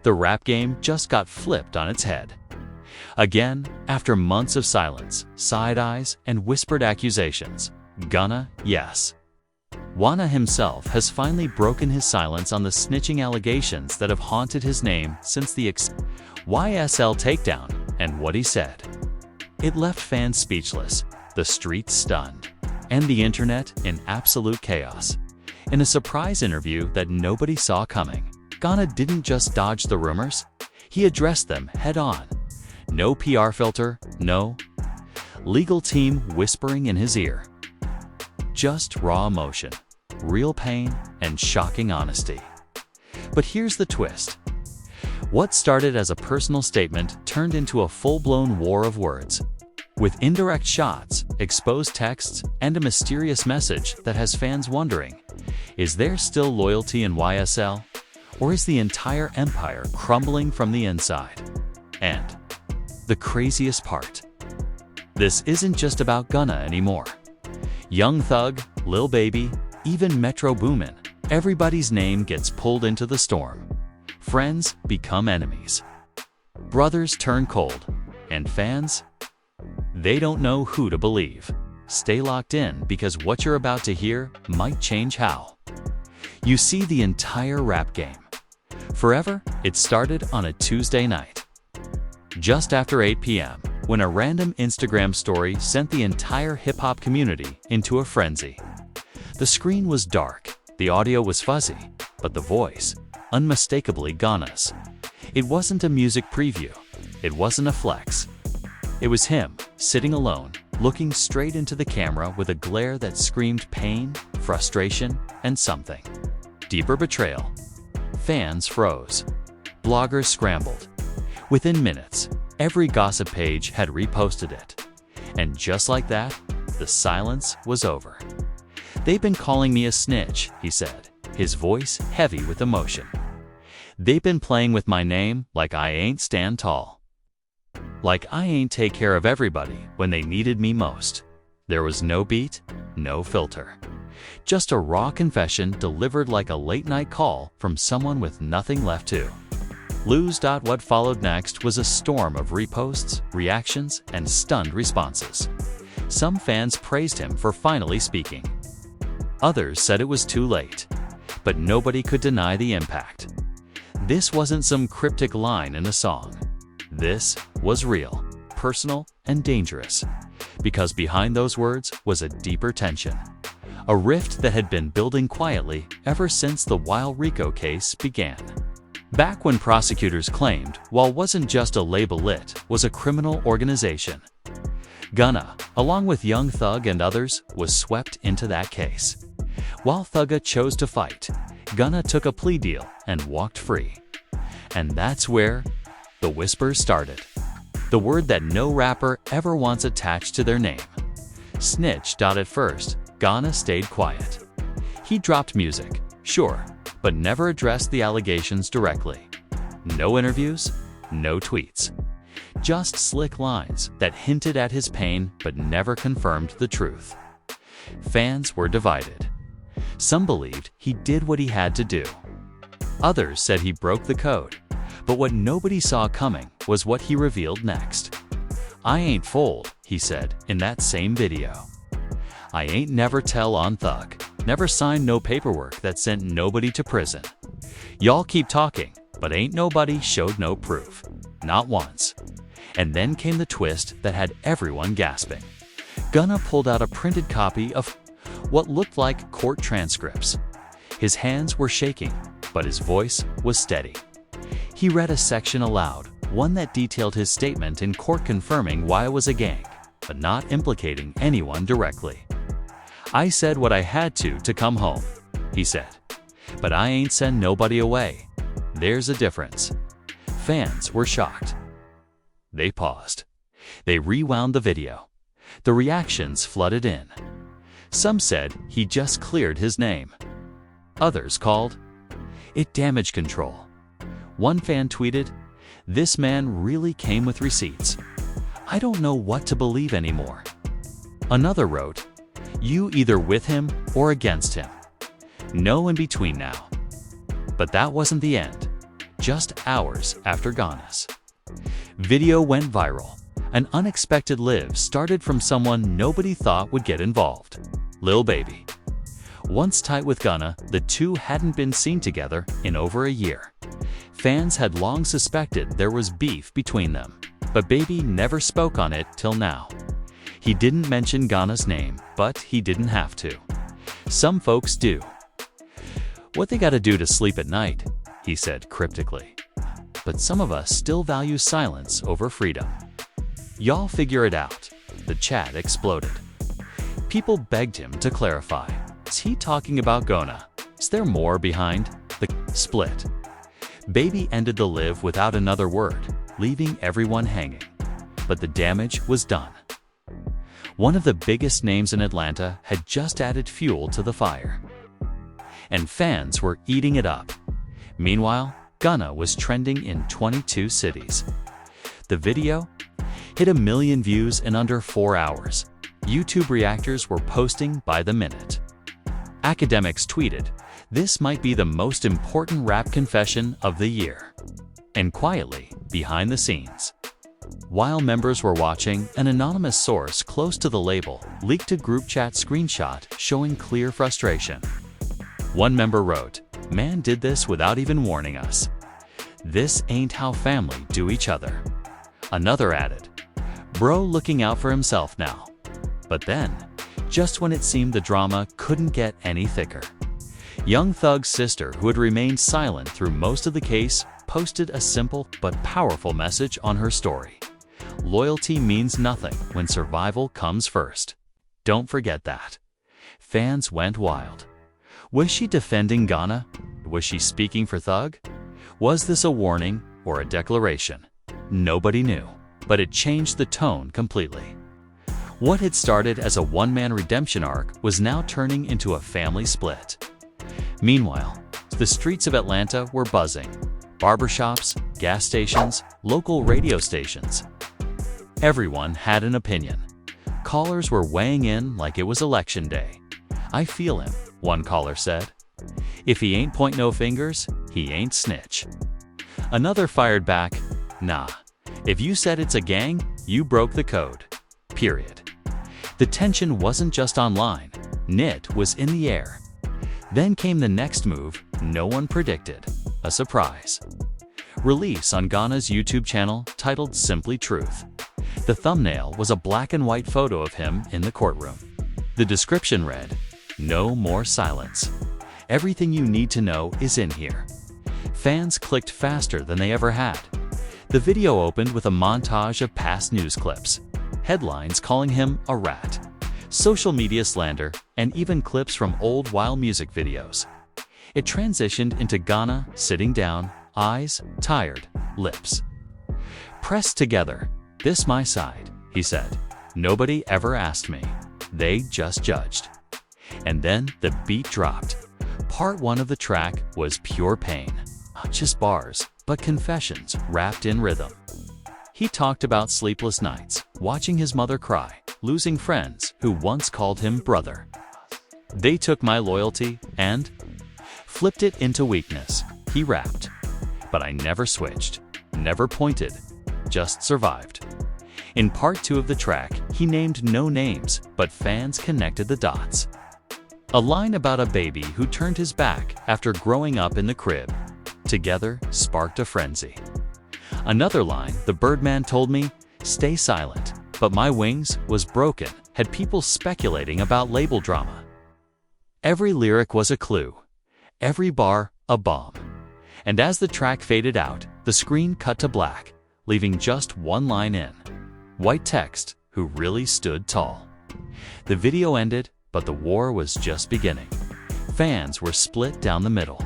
The rap game just got flipped on its head. Again, after months of silence, side eyes, and whispered accusations, Gunna, yes. Gunna himself has finally broken his silence on the snitching allegations that have haunted his name since the YSL takedown and what he said. It left fans speechless, the streets stunned, and the internet in absolute chaos. In a surprise interview that nobody saw coming, Gunna didn't just dodge the rumors, he addressed them head-on. No PR filter, no legal team whispering in his ear. Just raw emotion, real pain, and shocking honesty. But here's the twist. What started as a personal statement turned into a full-blown war of words, with indirect shots, exposed texts, and a mysterious message that has fans wondering, is there still loyalty in YSL? Or is the entire empire crumbling from the inside? And the craziest part, this isn't just about Gunna anymore. Young Thug, Lil Baby, even Metro Boomin, everybody's name gets pulled into the storm. Friends become enemies. Brothers turn cold. And fans? They don't know who to believe. Stay locked in because what you're about to hear might change how you see the entire rap game. Forever, it started on a Tuesday night. Just after 8 p.m., when a random Instagram story sent the entire hip-hop community into a frenzy. The screen was dark, the audio was fuzzy, but the voice, unmistakably Gunna's. It wasn't a music preview. It wasn't a flex. It was him, sitting alone, looking straight into the camera with a glare that screamed pain, frustration, and something. Deeper betrayal. Fans froze. Bloggers scrambled. Within minutes, every gossip page had reposted it. And just like that, the silence was over. "They've been calling me a snitch," he said, his voice heavy with emotion. "They've been playing with my name like I ain't stand tall. Like I ain't take care of everybody when they needed me most." There was no beat, no filter. Just a raw confession delivered like a late-night call from someone with nothing left to lose. What followed next was a storm of reposts, reactions, and stunned responses. Some fans praised him for finally speaking. Others said it was too late. But nobody could deny the impact. This wasn't some cryptic line in a song. This was real, personal, and dangerous. Because behind those words was a deeper tension. A rift that had been building quietly ever since the Wild Rico case began. Back when prosecutors claimed Wild wasn't just a label, it was a criminal organization. Gunna, along with Young Thug and others, was swept into that case. While Thugga chose to fight, Gunna took a plea deal and walked free. And that's where the whispers started. The word that no rapper ever wants attached to their name. Snitch. At first, Gunna stayed quiet. He dropped music, sure, but never addressed the allegations directly. No interviews, no tweets. Just slick lines that hinted at his pain but never confirmed the truth. Fans were divided. Some believed he did what he had to do. Others said he broke the code. But what nobody saw coming was what he revealed next. "I ain't fooled," he said in that same video. "I ain't never tell on Thug. Never signed no paperwork that sent nobody to prison. Y'all keep talking, but ain't nobody showed no proof. Not once." And then came the twist that had everyone gasping. Gunna pulled out a printed copy of what looked like court transcripts. His hands were shaking, but his voice was steady. He read a section aloud, one that detailed his statement in court confirming why it was a gang, but not implicating anyone directly. "I said what I had to come home," he said. "But I ain't send nobody away. There's a difference." Fans were shocked. They paused. They rewound the video. The reactions flooded in. Some said he just cleared his name. Others called it damage control. One fan tweeted, "This man really came with receipts. I don't know what to believe anymore." Another wrote, "You either with him or against him. No in between now." But that wasn't the end. just hours after Gunna's video went viral. An unexpected live started from someone nobody thought would get involved. Lil Baby. Once tight with Gunna, the two hadn't been seen together in over a year. Fans had long suspected there was beef between them, but Baby never spoke on it till now. He didn't mention Gunna's name, but he didn't have to. Some folks do. "What they gotta do to sleep at night," he said cryptically. "But some of us still value silence over freedom." "Y'all figure it out." The chat exploded. People begged him to clarify. Is he talking about Gunna? Is there more behind the split? Baby ended the live without another word, leaving everyone hanging. But the damage was done. One of the biggest names in Atlanta had just added fuel to the fire, and fans were eating it up. Meanwhile, Gunna was trending in 22 cities. The video hit 1 million views in under 4 hours. YouTube reactors were posting by the minute. Academics tweeted, "This might be the most important rap confession of the year." And quietly, behind the scenes, while members were watching, an anonymous source close to the label leaked a group chat screenshot showing clear frustration. One member wrote, "Man did this without even warning us. This ain't how family do each other." Another added, "Bro looking out for himself now." But then, just when it seemed the drama couldn't get any thicker, Young Thug's sister, who had remained silent through most of the case, posted a simple but powerful message on her story. "Loyalty means nothing when survival comes first. Don't forget that." Fans went wild. Was she defending Gunna? Was she speaking for Thug? Was this a warning or a declaration? Nobody knew, but it changed the tone completely. What had started as a one-man redemption arc was now turning into a family split. Meanwhile, the streets of Atlanta were buzzing. Barbershops, gas stations, local radio stations. Everyone had an opinion. Callers were weighing in like it was election day. "I feel him," one caller said. "If he ain't point no fingers, he ain't snitch." Another fired back, "Nah, if you said it's a gang, you broke the code. Period." The tension wasn't just online. It was in the air. Then came the next move no one predicted. A surprise release on Gunna's YouTube channel titled Simply Truth. The thumbnail was a black and white photo of him in the courtroom. The description read, "No more silence. Everything you need to know is in here." Fans clicked faster than they ever had. The video opened with a montage of past news clips, headlines calling him a rat, social media slander, and even clips from old wild music videos. It transitioned into Gunna sitting down, eyes tired, lips pressed together. "This my side," he said. "Nobody ever asked me. They just judged." And then the beat dropped. Part 1 of the track was pure pain. Not just bars, but confessions wrapped in rhythm. He talked about sleepless nights, watching his mother cry, losing friends who once called him brother. "They took my loyalty and flipped it into weakness," he rapped. "But I never switched, never pointed, just survived." In part 2 of the track, he named no names, but fans connected the dots. A line about a baby who turned his back after growing up in the crib together sparked a frenzy. Another line, "The Birdman told me, stay silent, but my wings was broken," had people speculating about label drama. Every lyric was a clue, every bar a bomb. And as the track faded out, the screen cut to black, leaving just one line in white text, "Who really stood tall." The video ended, but the war was just beginning. Fans were split down the middle.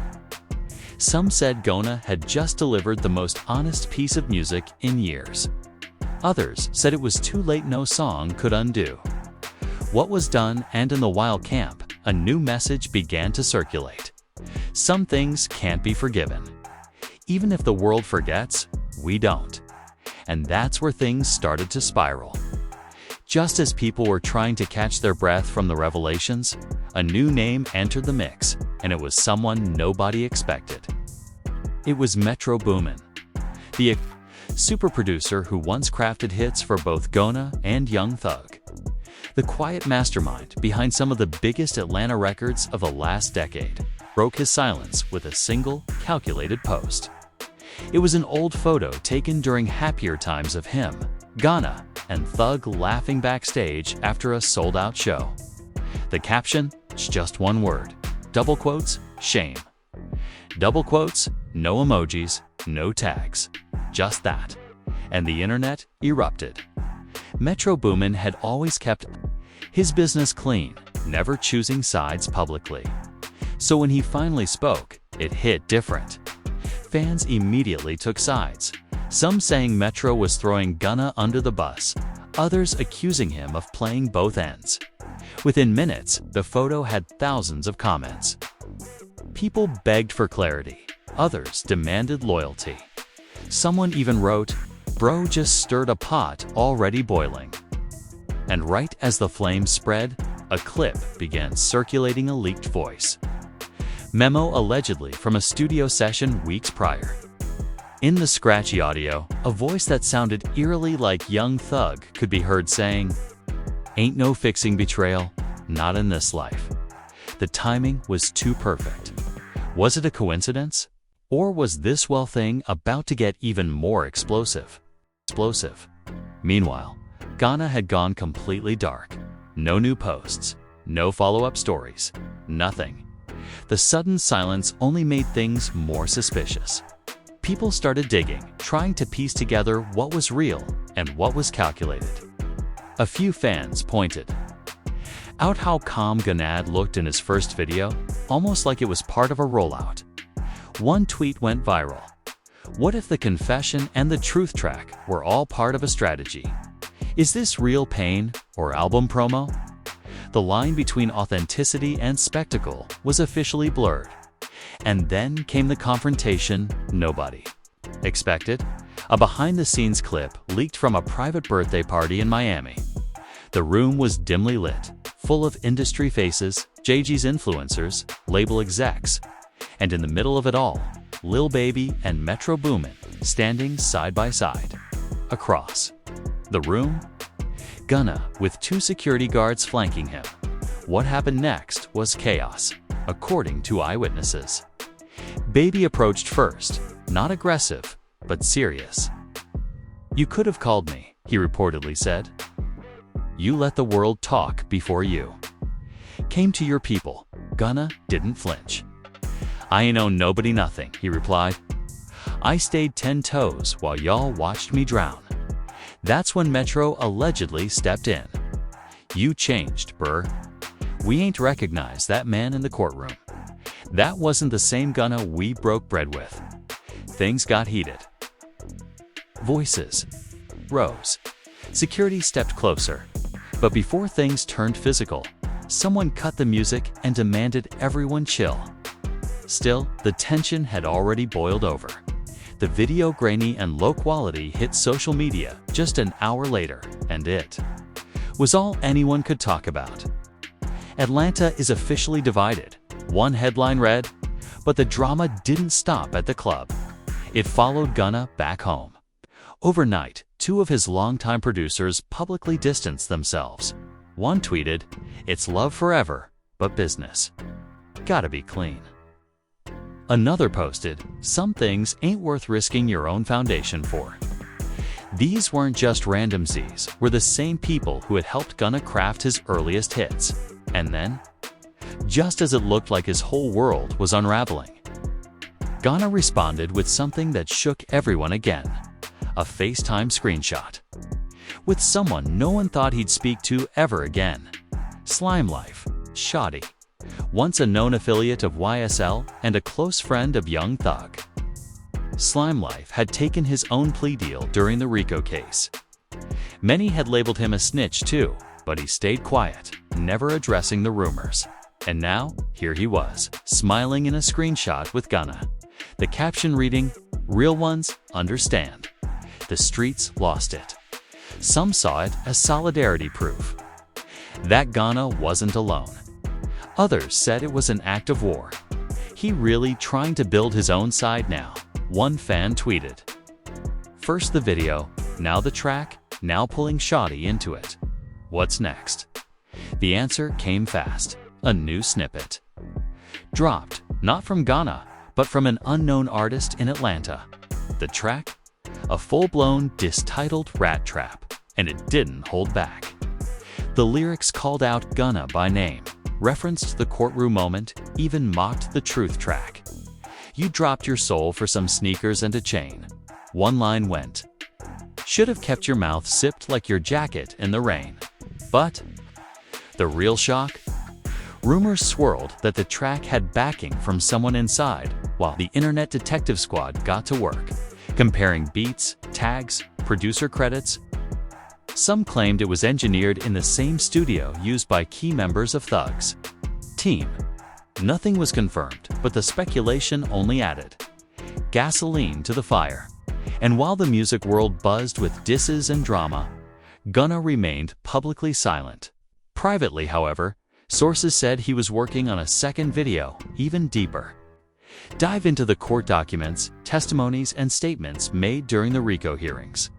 Some said Gunna had just delivered the most honest piece of music in years. Others said it was too late, no song could undo what was done, and in the wild camp, a new message began to circulate. Some things can't be forgiven. Even if the world forgets, we don't. And that's where things started to spiral. Just as people were trying to catch their breath from the revelations, a new name entered the mix, and it was someone nobody expected. It was Metro Boomin, the super producer who once crafted hits for both Gunna and Young Thug. The quiet mastermind behind some of the biggest Atlanta records of the last decade broke his silence with a single, calculated post. It was an old photo taken during happier times of him, Gunna, and Thug laughing backstage after a sold-out show. The caption? It's just one word. Double quotes, shame. Double quotes, no emojis, no tags. Just that. And the internet erupted. Metro Boomin had always kept his business clean, never choosing sides publicly. So when he finally spoke, it hit different. Fans immediately took sides, some saying Metro was throwing Gunna under the bus, others accusing him of playing both ends. Within minutes, the photo had thousands of comments. People begged for clarity, others demanded loyalty. Someone even wrote, "Bro just stirred a pot already boiling." And right as the flames spread, a clip began circulating, a leaked voice memo allegedly from a studio session weeks prior. In the scratchy audio, a voice that sounded eerily like Young Thug could be heard saying, "Ain't no fixing betrayal, not in this life." The timing was too perfect. Was it a coincidence? Or was this thing about to get even more explosive? Meanwhile, Gunna had gone completely dark. No new posts, no follow-up stories, nothing. The sudden silence only made things more suspicious. People started digging, trying to piece together what was real and what was calculated. A few fans pointed out how calm Gunna looked in his first video, almost like it was part of a rollout. One tweet went viral. What if the confession and the truth track were all part of a strategy? Is this real pain or album promo? The line between authenticity and spectacle was officially blurred. And then came the confrontation nobody expected. A behind-the-scenes clip leaked from a private birthday party in Miami. The room was dimly lit, full of industry faces, JG's influencers, label execs, and in the middle of it all, Lil Baby and Metro Boomin standing side by side. Across the room, Gunna with 2 security guards flanking him. What happened next was chaos, according to eyewitnesses. Baby approached first, not aggressive, but serious. "You could have called me," he reportedly said. "You let the world talk before you came to your people." Gunna didn't flinch. "I ain't owe nobody nothing," he replied. "I stayed 10 toes while y'all watched me drown." That's when Metro allegedly stepped in. "You changed, brr. We ain't recognized that man in the courtroom. That wasn't the same Gunna we broke bread with." Things got heated. Voices rose. Security stepped closer. But before things turned physical, someone cut the music and demanded everyone chill. Still, the tension had already boiled over. The video, grainy and low quality, hit social media just an hour later, and it was all anyone could talk about. Atlanta is officially divided. One headline read, but the drama didn't stop at the club. It followed Gunna back home. Overnight, 2 of his longtime producers publicly distanced themselves. One tweeted, "It's love forever, but business gotta be clean." Another posted, "Some things ain't worth risking your own foundation for." These weren't just randomsies, were the same people who had helped Gunna craft his earliest hits. And then, just as it looked like his whole world was unraveling, Gunna responded with something that shook everyone again: a FaceTime screenshot with someone no one thought he'd speak to ever again. Slime Life, Shoddy, once a known affiliate of YSL and a close friend of Young Thug. Slime Life had taken his own plea deal during the RICO case. Many had labeled him a snitch too, but he stayed quiet, never addressing the rumors. And now, here he was, smiling in a screenshot with Gunna. The caption reading, "Real ones understand." The streets lost it. Some saw it as solidarity proof that Gunna wasn't alone. Others said it was an act of war. He really trying to build his own side now. One fan tweeted, "First the video, now the track, now pulling Shawty into it. What's next?" The answer came fast. A new snippet. Dropped, not from Gunna, but from an unknown artist in Atlanta. The track? A full-blown diss-titled rat trap, and it didn't hold back. The lyrics called out Gunna by name, referenced the courtroom moment, even mocked the truth track. "You dropped your soul for some sneakers and a chain." One line went, "Should have kept your mouth sipped like your jacket in the rain." But the real shock? Rumors swirled that the track had backing from someone inside, while the Internet Detective Squad got to work, comparing beats, tags, producer credits. Some claimed it was engineered in the same studio used by key members of Thug's team. Nothing was confirmed, but the speculation only added gasoline to the fire. And while the music world buzzed with disses and drama, Gunna remained publicly silent. Privately, however, sources said he was working on a second video, even deeper. Dive into the court documents, testimonies, and statements made during the RICO hearings.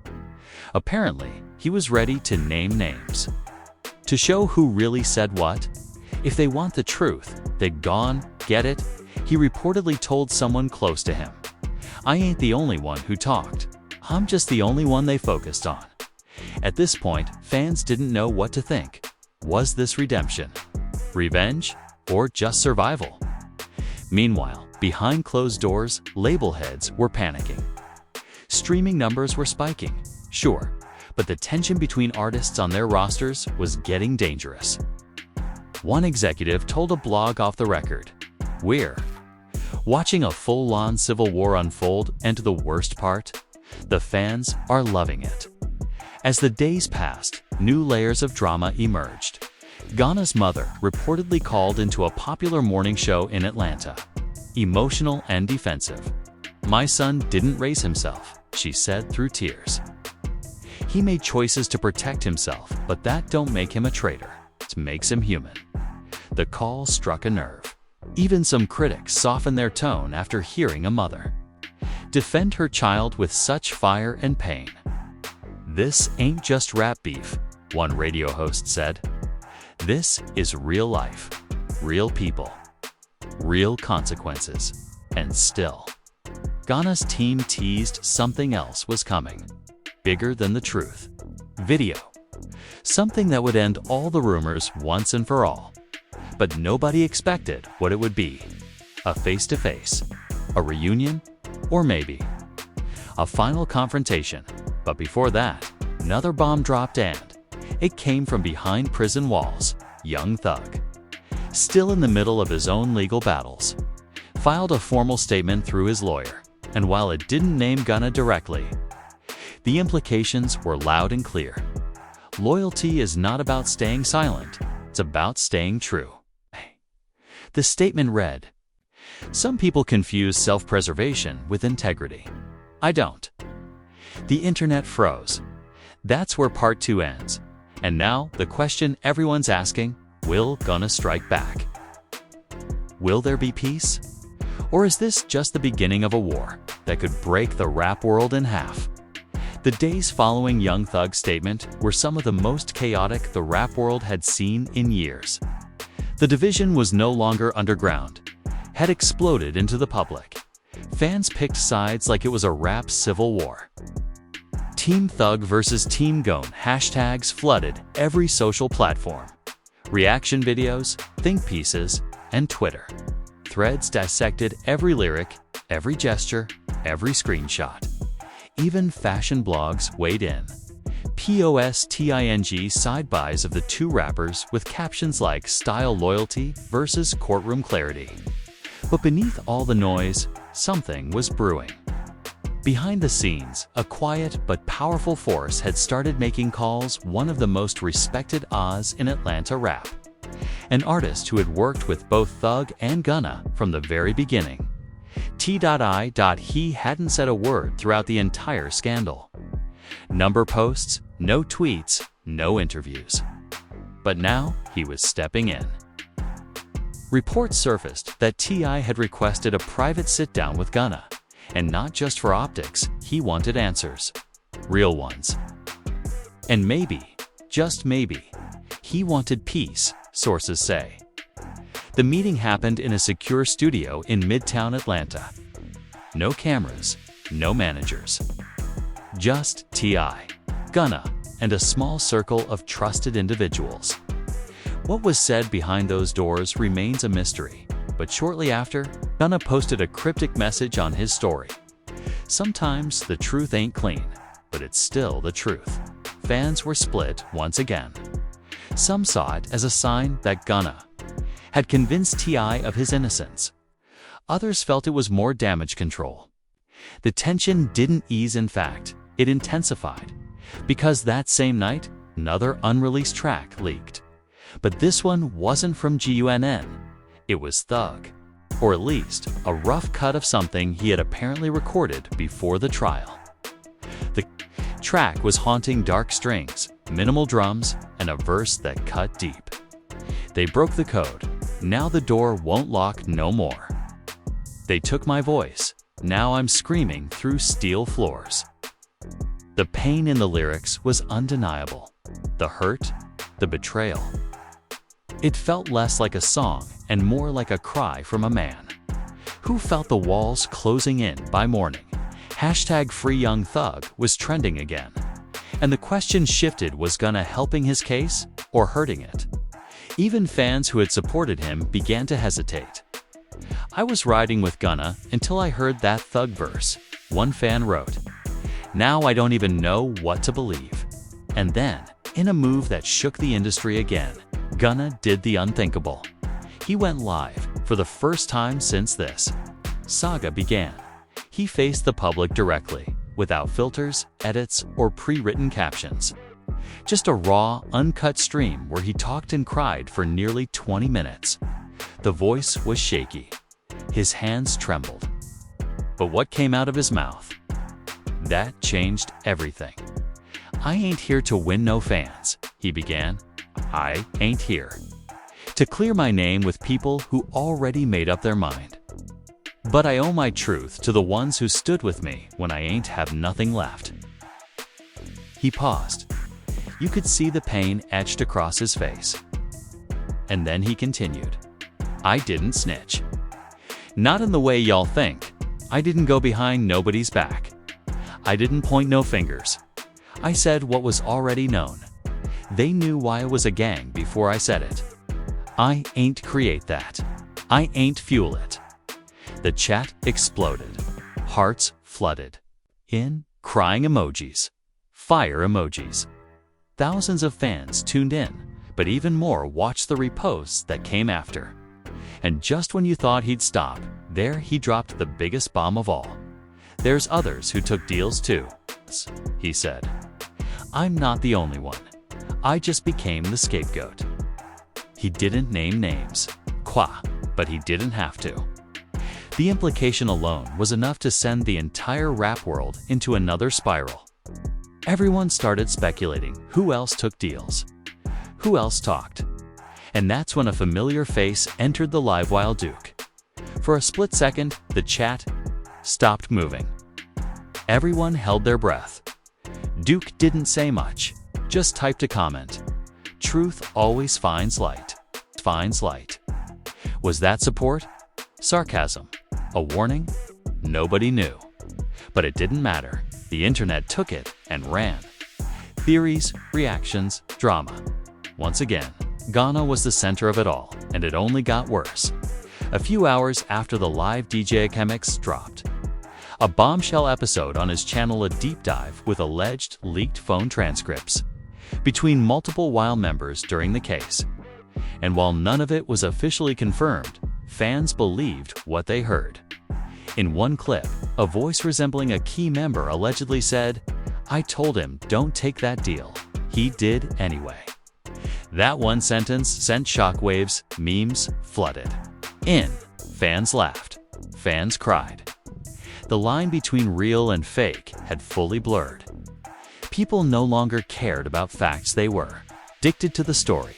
Apparently, he was ready to name names. To show who really said what, if they want the truth, they'd gone, get it, he reportedly told someone close to him. "I ain't the only one who talked. I'm just the only one they focused on." At this point, fans didn't know what to think. Was this redemption, revenge, or just survival? Meanwhile, behind closed doors, label heads were panicking. Streaming numbers were spiking, sure, but the tension between artists on their rosters was getting dangerous. One executive told a blog off the record, "We're watching a full-on civil war unfold, and the worst part? The fans are loving it." As the days passed, new layers of drama emerged. Gunna's mother reportedly called into a popular morning show in Atlanta. Emotional and defensive. "My son didn't raise himself," she said through tears. "He made choices to protect himself, but that don't make him a traitor. It makes him human." The call struck a nerve. Even some critics softened their tone after hearing a mother defend her child with such fire and pain. "This ain't just rap beef," one radio host said. "This is real life, real people, real consequences." And still, Gunna's team teased something else was coming, bigger than the truth. Video. Something that would end all the rumors once and for all. But nobody expected what it would be. A face-to-face, a reunion, or maybe a final confrontation. But before that, another bomb dropped, and it came from behind prison walls. Young Thug, still in the middle of his own legal battles, filed a formal statement through his lawyer, and while it didn't name Gunna directly, the implications were loud and clear. Loyalty is not about staying silent, it's about staying true. The statement read, "Some people confuse self-preservation with integrity. I don't." The internet froze. That's where part 2 ends. And now, the question everyone's asking, will Gunna strike back? Will there be peace? Or is this just the beginning of a war that could break the rap world in half? The days following Young Thug's statement were some of the most chaotic the rap world had seen in years. The division was no longer underground, had exploded into the public. Fans picked sides like it was a rap civil war. Team Thug versus Team Gunna hashtags flooded every social platform. Reaction videos, think pieces, and Twitter. Threads dissected every lyric, every gesture, every screenshot. Even fashion blogs weighed in. Posting side-bys of the two rappers with captions like "Style Loyalty" versus "Courtroom Clarity." But beneath all the noise, something was brewing. Behind the scenes, a quiet but powerful force had started making calls one of the most respected Oz in Atlanta rap. An artist who had worked with both Thug and Gunna from the very beginning. He hadn't said a word throughout the entire scandal. Number posts, no tweets, no interviews. But now he was stepping in. Reports surfaced that T.I. had requested a private sit-down with Gunna, And not just for optics, he wanted answers. Real ones. And maybe, just maybe, he wanted peace, sources say. The meeting happened in a secure studio in Midtown Atlanta. No cameras, no managers. Just T.I., Gunna, and a small circle of trusted individuals. What was said behind those doors remains a mystery, but shortly after, Gunna posted a cryptic message on his story. Sometimes the truth ain't clean, but it's still the truth. Fans were split once again. Some saw it as a sign that Gunna had convinced T.I. of his innocence. Others felt it was more damage control. The tension didn't ease, in fact, it intensified, because that same night, another unreleased track leaked. But this one wasn't from Gunna. It was Thug, or at least a rough cut of something he had apparently recorded before the trial. The track was haunting dark strings, minimal drums, and a verse that cut deep. They broke the code. Now the door won't lock no more. They took my voice. Now I'm screaming through steel floors. The pain in the lyrics was undeniable. The hurt, the betrayal. It felt less like a song and more like a cry from a man who felt the walls closing in by morning. #FreeYoungThug was trending again. And the question shifted: was Gunna helping his case or hurting it? Even fans who had supported him began to hesitate. I was riding with Gunna until I heard that Thug verse, one fan wrote. Now I don't even know what to believe. And then, in a move that shook the industry again, Gunna did the unthinkable. He went live for the first time since this saga began. He faced the public directly, without filters, edits, or pre-written captions. Just a raw, uncut stream where he talked and cried for nearly 20 minutes. The voice was shaky. His hands trembled. But what came out of his mouth? That changed everything. I ain't here to win no fans, he began. I ain't here to clear my name with people who already made up their mind. But I owe my truth to the ones who stood with me when I ain't have nothing left. He paused. You could see the pain etched across his face. And then he continued. I didn't snitch. Not in the way y'all think. I didn't go behind nobody's back. I didn't point no fingers. I said what was already known. They knew why it was a gang before I said it. I ain't create that. I ain't fuel it. The chat exploded. Hearts flooded in, crying emojis, fire emojis. Thousands of fans tuned in, but even more watched the reposts that came after. And just when you thought he'd stop, there he dropped the biggest bomb of all. There's others who took deals too, he said. I'm not the only one. I just became the scapegoat. He didn't name names, but he didn't have to. The implication alone was enough to send the entire rap world into another spiral. Everyone started speculating who else took deals, who else talked. And that's when a familiar face entered the live while Duke. For a split second, the chat stopped moving. Everyone held their breath. Duke didn't say much, just typed a comment. Truth always finds light. Was that support? Sarcasm? A warning? Nobody knew. But it didn't matter. The internet took it and ran. Theories, reactions, drama. Once again, Gunna was the center of it all, and it only got worse. A few hours after the live DJ Chemix dropped a bombshell episode on his channel, a deep dive with alleged leaked phone transcripts between multiple WILD members during the case. And while none of it was officially confirmed, fans believed what they heard. In one clip, a voice resembling a key member allegedly said, I told him don't take that deal. He did anyway. That one sentence sent shockwaves, memes flooded in. Fans laughed. Fans cried. The line between real and fake had fully blurred. People no longer cared about facts, they were addicted to the story.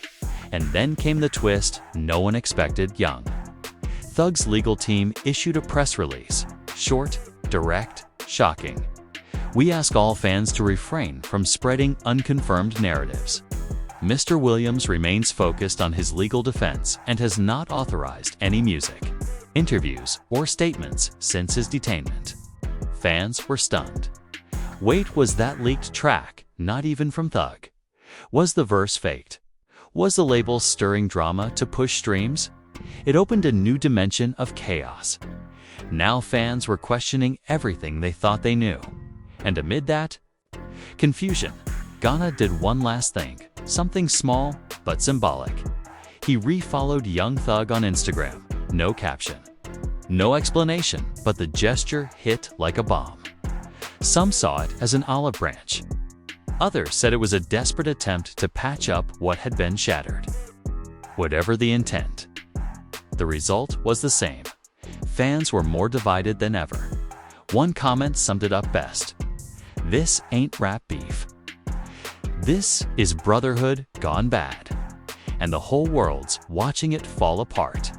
And then came the twist no one expected. Young Thug's legal team issued a press release, short, direct, shocking. We ask all fans to refrain from spreading unconfirmed narratives. Mr. Williams remains focused on his legal defense and has not authorized any music, interviews, or statements since his detainment. Fans were stunned. Wait, was that leaked track not even from Thug? Was the verse faked? Was the label stirring drama to push streams? It opened a new dimension of chaos. Now fans were questioning everything they thought they knew. And amid that confusion, Gunna did one last thing, something small but symbolic. He refollowed Young Thug on Instagram. No caption, no explanation, but the gesture hit like a bomb. Some saw it as an olive branch. Others said it was a desperate attempt to patch up what had been shattered. Whatever the intent, the result was the same. Fans were more divided than ever. One comment summed it up best: "This ain't rap beef. This is brotherhood gone bad." And the whole world's watching it fall apart.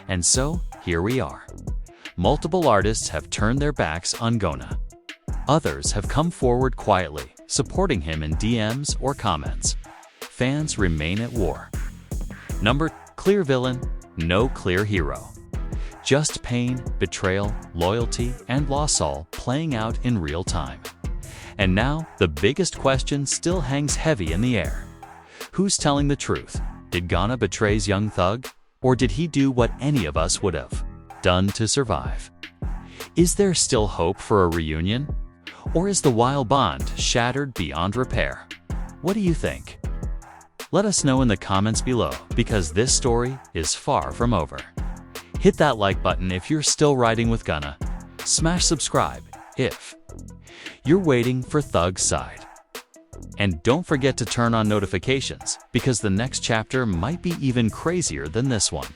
And so, here we are. Multiple artists have turned their backs on Gunna. Others have come forward quietly, supporting him in DMs or comments. Fans remain at war. Number: clear villain, no clear hero. Just pain, betrayal, loyalty, and loss all playing out in real time. And now, the biggest question still hangs heavy in the air. Who's telling the truth? Did Gunna betray Young Thug? Or did he do what any of us would have done to survive? Is there still hope for a reunion? Or is the wild bond shattered beyond repair? What do you think? Let us know in the comments below, because this story is far from over. Hit that like button if you're still riding with Gunna. Smash subscribe if you're waiting for Thug's side. And don't forget to turn on notifications, because the next chapter might be even crazier than this one.